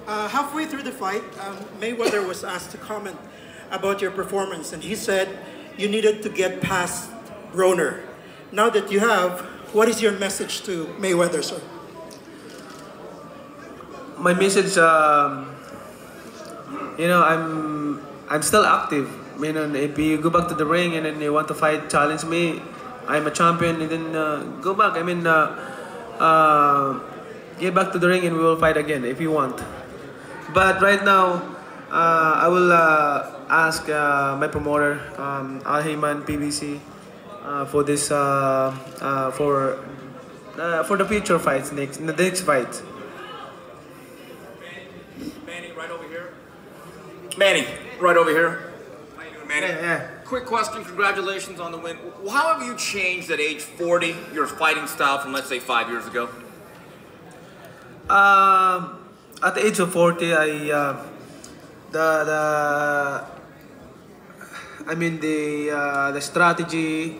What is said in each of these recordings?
Halfway through the fight, Mayweather was asked to comment about your performance, and he said you needed to get past Broner. Now that you have, what is your message to Mayweather, sir? My message, I'm still active. If you go back to the ring and then you want to fight, challenge me, I'm a champion, and then go back. Get back to the ring and we will fight again if you want. But right now, I will ask my promoter, Al Heyman, PBC, for this for the future fights the next fight. Manny, right over here. Manny, right over here. How you doing, Manny? Yeah. Quick question, congratulations on the win. How have you changed at age 40, your fighting style from, let's say, 5 years ago? At the age of 40, the strategy,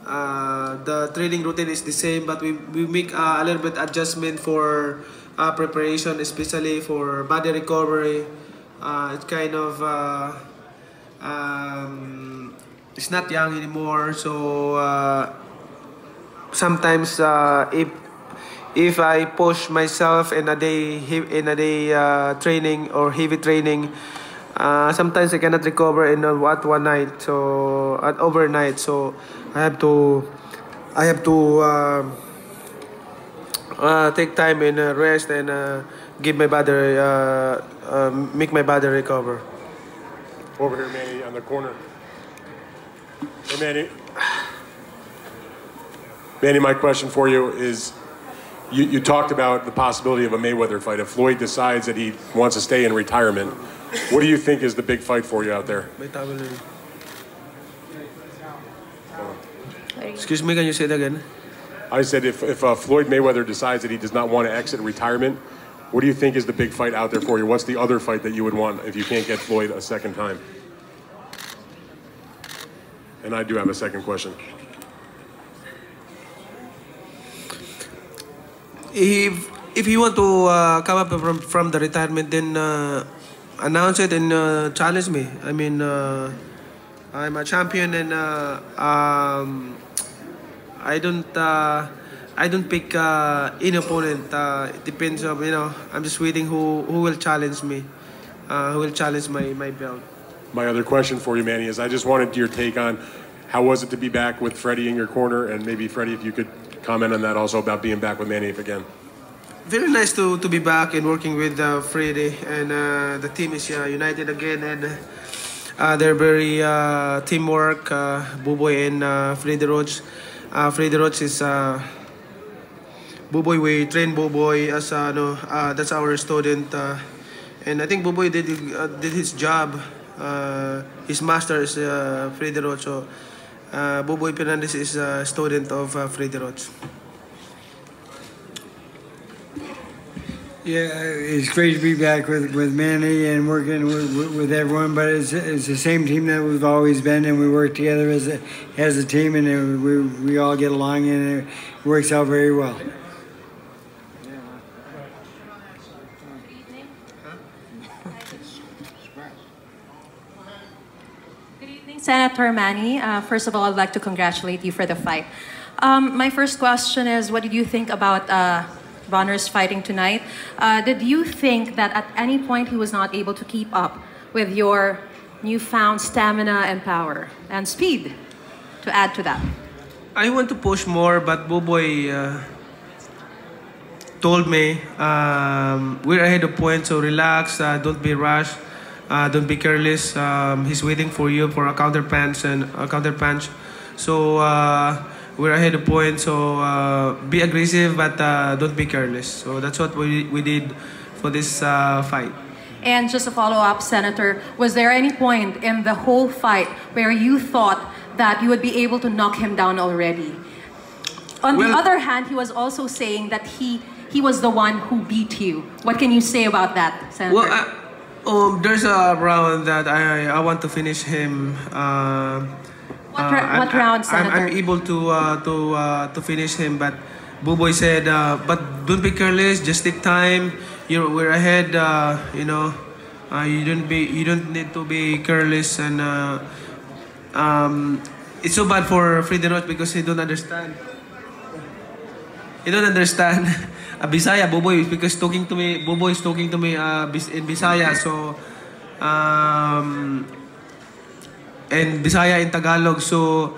the training routine is the same, but we make a little bit adjustment for preparation, especially for body recovery. It's kind of it's not young anymore, so sometimes if I push myself in a day training or heavy training, sometimes I cannot recover in one night, so overnight. So I have to take time and rest and give my body make my body recover. Over here, Manny, on the corner. Hey, Manny. Manny, my question for you is, you talked about the possibility of a Mayweather fight. If Floyd decides that he wants to stay in retirement, what do you think is the big fight for you out there? Excuse me, can you say that again? I said if Floyd Mayweather decides that he does not want to exit retirement, what do you think is the big fight out there for you? What's the other fight that you would want if you can't get Floyd a second time? And I do have a second question. If you want to come up from the retirement, then announce it and challenge me. I'm a champion, and I don't pick any opponent. It depends on, I'm just waiting who will challenge me, who will challenge my belt. My other question for you, Manny, is I just wanted your take on how was it to be back with Freddie in your corner, and maybe Freddie, if you could comment on that also about being back with Manny again. Very nice to be back and working with Freddie, and the team is united again, and they're very teamwork. Buboy and Freddie Roach. Freddie Roach is Buboy. We train Buboy as that's our student, and I think Buboy did his job. His master is Freddie Roach. So Buboy Fernandez is a student of Freddie Roach. Yeah, it's great to be back with Manny and working with everyone, but it's the same team that we've always been, and we work together as a team, and we all get along, and it works out very well. Good evening, Senator Manny. First of all, I'd like to congratulate you for the fight. My first question is, what did you think about Broner's fighting tonight? Did you think that at any point he was not able to keep up with your newfound stamina and power and speed to add to that? I want to push more, but Buboy told me we're ahead of points, so relax, don't be rushed, don't be careless. He's waiting for you for a counter punch and a counter punch. So we're ahead of points, so be aggressive, but don't be careless. So that's what we did for this fight. And just a follow-up, Senator, was there any point in the whole fight where you thought that you would be able to knock him down already? On the other hand, he was also saying that he was the one who beat you. What can you say about that, Senator? Well, there's a round that I want to finish him. What round, Senator? I'm able to finish him, but Buboy said, but don't be careless, just take time, we're ahead. You know, you don't need to be careless, and it's so bad for Freddie Roach because he don't understand. He don't understand Bisaya, Boboy, because talking to me, Boboy is talking to me in Bisaya, so and Bisaya in Tagalog, so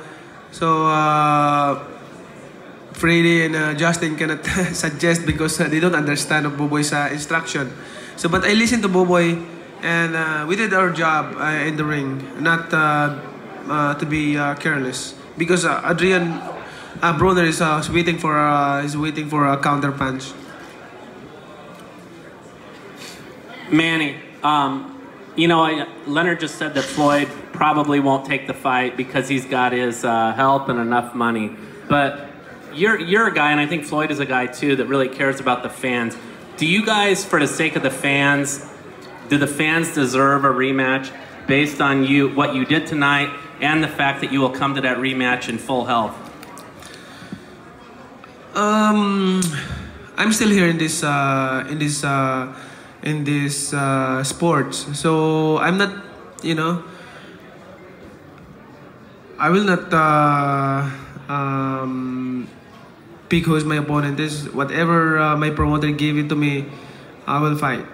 Freddy and Justin cannot suggest because they don't understand of Boboy's instruction. So, but I listened to Boboy, and we did our job in the ring, not to be careless, because Adrian Broner is waiting for a counter punch. Manny, you know, Leonard just said that Floyd probably won't take the fight because he's got his help and enough money. But you're a guy, and I think Floyd is a guy too, that really cares about the fans. Do you guys, for the sake of the fans, do the fans deserve a rematch based on what you did tonight and the fact that you will come to that rematch in full health? I'm still here in this sports, so I'm not, you know, I will not pick who is my opponent. This whatever my promoter gave it to me, I will fight.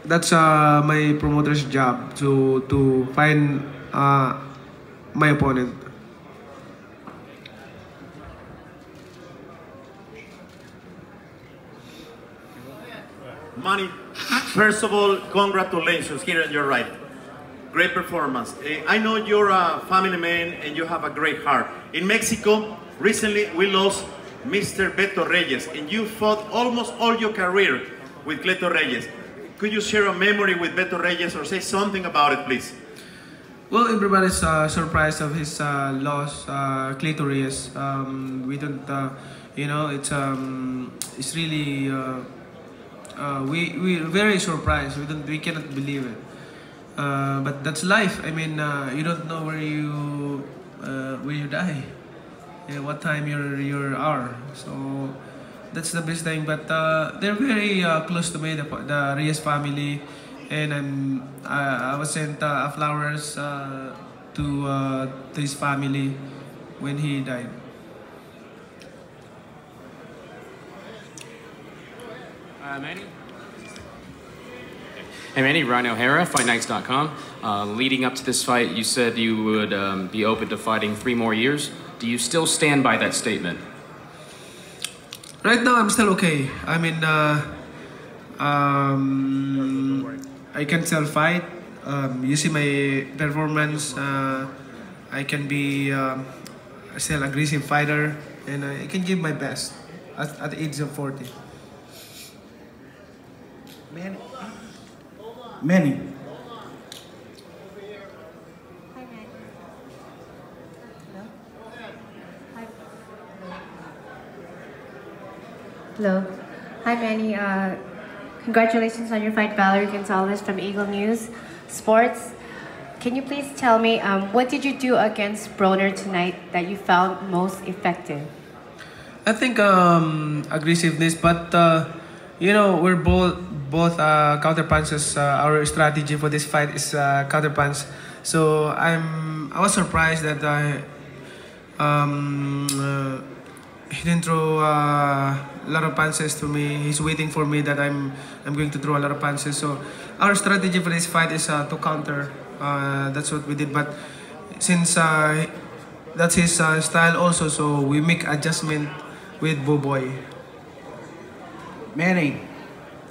That's my promoter's job to find my opponent. Manny, first of all, congratulations here on your right. Great performance. I know you're a family man and you have a great heart. In Mexico, recently we lost Mr. Beto Reyes, and you fought almost all your career with Beto Reyes. Could you share a memory with Beto Reyes or say something about it, please? Well, everybody's surprised of his loss, clitoris. We don't, you know, it's really. We're very surprised. We cannot believe it. But that's life. I mean, you don't know where you die, what time your hour. So that's the best thing. But they're very close to me, the Reyes family, and I was sent flowers to his family when he died. Manny? Hey Manny, Ryan O'Hara, FightNights.com. Leading up to this fight, you said you would be open to fighting 3 more years. Do you still stand by that statement? Right now, I'm still okay. I mean, I can still fight. You see my performance. I can be still aggressive fighter, and I can give my best at the age of 40. Manny. Hello. Hi, Manny. Congratulations on your fight, Valerie Gonzalez from Eagle News Sports. Can you please tell me, what did you do against Broner tonight that you found most effective? I think aggressiveness, but you know, we're both counter punches. Our strategy for this fight is counter punch. So I was surprised that he didn't throw a lot of punches to me. He's waiting for me that I'm going to throw a lot of punches. So our strategy for this fight is to counter. That's what we did. But since that's his style also, so we make adjustment with Boboy. Manny,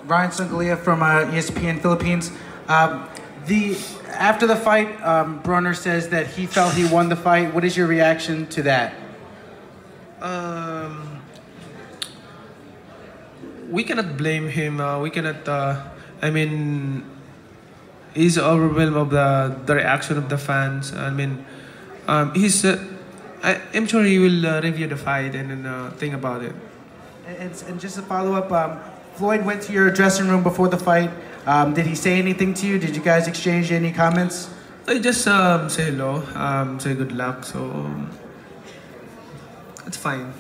Ryan Sangalia from ESPN Philippines. After the fight, Broner says that he felt he won the fight. What is your reaction to that? We cannot blame him. We cannot. I mean, he's overwhelmed of the reaction of the fans. I mean, I'm sure he will review the fight and then think about it. And just to follow up, Floyd went to your dressing room before the fight. Did he say anything to you? Did you guys exchange any comments? I just say hello, say good luck. So it's fine.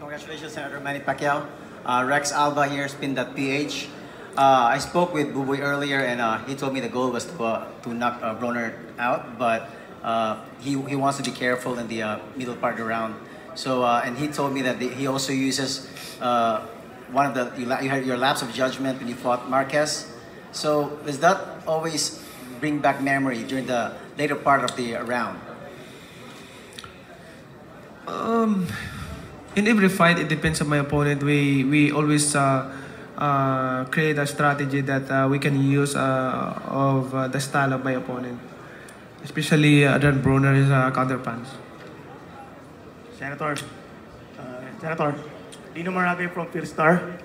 Congratulations, Senator Manny Pacquiao. Rex Alba here, Spin that PH. I spoke with Buboy earlier, and he told me the goal was to knock Broner out, but he wants to be careful in the middle part of the round. So, and he told me that he also uses one of your laps of judgment when you fought Marquez. So, does that always bring back memory during the later part of the round? In every fight, it depends on my opponent. We always create a strategy that we can use of the style of my opponent. Especially Adrian Broner is a counterpunch. Senator Dino Maragay from Philstar.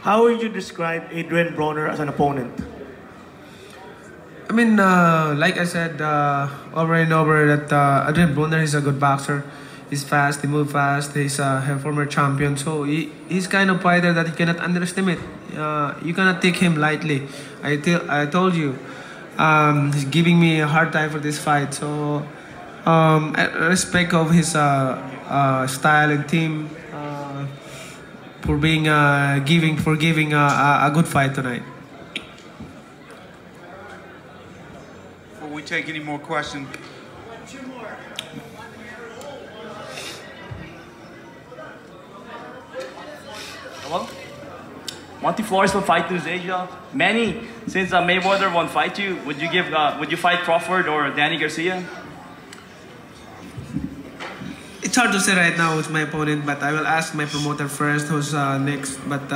How would you describe Adrian Broner as an opponent? I mean, like I said over and over, that Adrian Broner is a good boxer. He's fast, he moves fast, he's a former champion. So he's kind of fighter that you cannot underestimate. You cannot take him lightly. I told you, he's giving me a hard time for this fight. So I respect of his style and team for being giving a good fight tonight. Before we take any more questions. Hello? Monty Flores from Fight News Asia. Manny, since Mayweather won't fight you, would you fight Crawford or Danny Garcia? It's hard to say right now with my opponent, but I will ask my promoter first who's next. But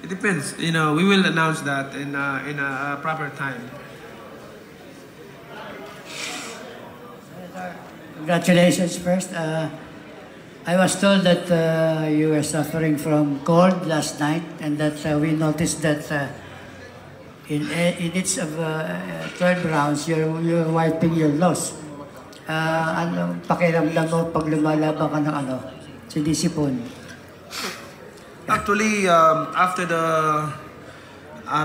it depends. You know, we will announce that in a proper time. Congratulations first. I was told that you were suffering from cold last night, and that we noticed that in each of 12 rounds, you're wiping your nose. Anong pakiramdam mo pag lumalaban ka ng sinisipon? Actually, after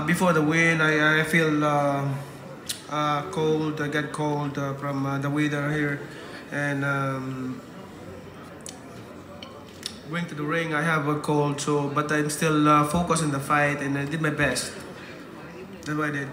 before the win, I feel cold. I get cold from the weather here, and going to the ring, I have a cold. So, but I'm still focused on the fight, and I did my best. That's what I did.